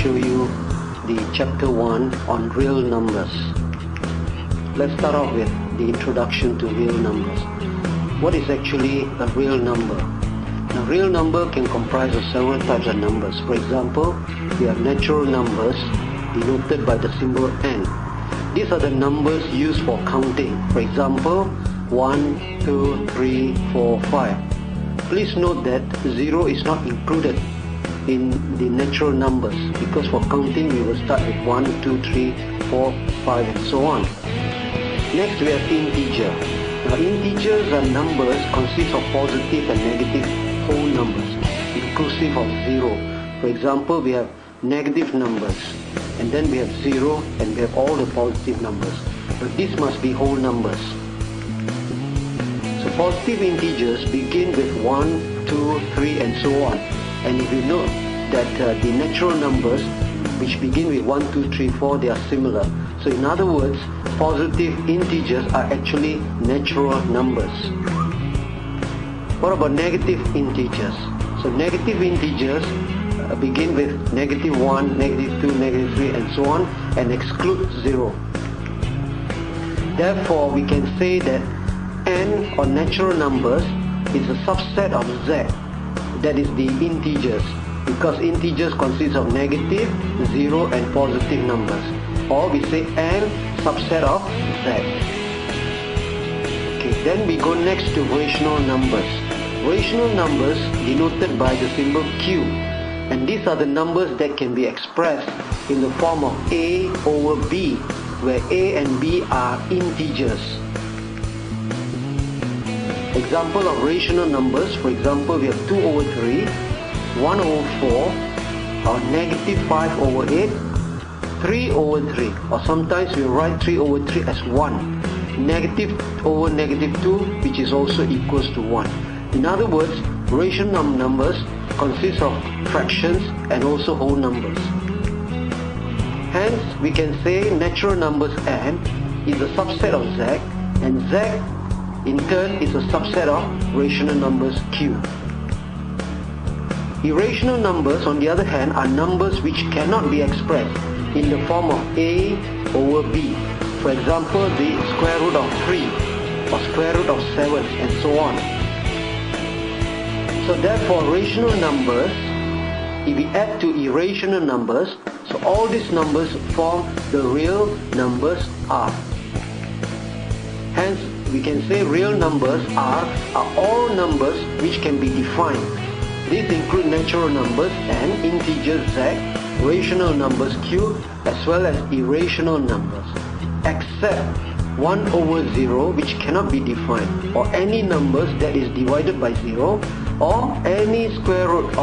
show you the chapter 1 on real numbers. Let's start off with the introduction to real numbers. What is actually a real number? A real number can comprise of several types of numbers. For example, we have natural numbers denoted by the symbol n. These are the numbers used for counting. For example, 1, 2, 3, 4, 5. Please note that 0 is not included in the natural numbers, because for counting we will start with 1, 2, 3, 4, 5 and so on. Next we have integer. Now integers are numbers consist of positive and negative whole numbers, inclusive of 0. For example, we have negative numbers, and then we have 0, and we have all the positive numbers. But these must be whole numbers. So positive integers begin with 1, 2, 3 and so on. And if you note that the natural numbers which begin with 1, 2, 3, 4, they are similar. So in other words, positive integers are actually natural numbers. What about negative integers? So negative integers begin with negative 1, negative 2, negative 3 and so on, and exclude 0. Therefore, we can say that n, or natural numbers, is a subset of z, that is the integers, because integers consist of negative, 0 and positive numbers. Or we say n subset of z. Okay, then we go next to rational numbers. Rational numbers denoted by the symbol q, and these are the numbers that can be expressed in the form of a over b, where a and b are integers. Example of rational numbers, for example, we have 2 over 3, 1 over 4, or negative 5 over 8, 3 over 3, or sometimes we write 3 over 3 as 1, negative over negative 2, which is also equals to 1. In other words, rational numbers consist of fractions and also whole numbers. Hence, we can say natural numbers n is a subset of z, and z in turn is a subset of rational numbers q. Irrational numbers, on the other hand, are numbers which cannot be expressed in the form of a over b. For example, the square root of 3 or square root of 7 and so on. So therefore, rational numbers, if we add to irrational numbers, so all these numbers form the real numbers R. Hence, we can say real numbers R are all numbers which can be defined. These include natural numbers n, integers z, rational numbers q, as well as irrational numbers, except 1 over 0, which cannot be defined, or any numbers that is divided by 0, or any square root of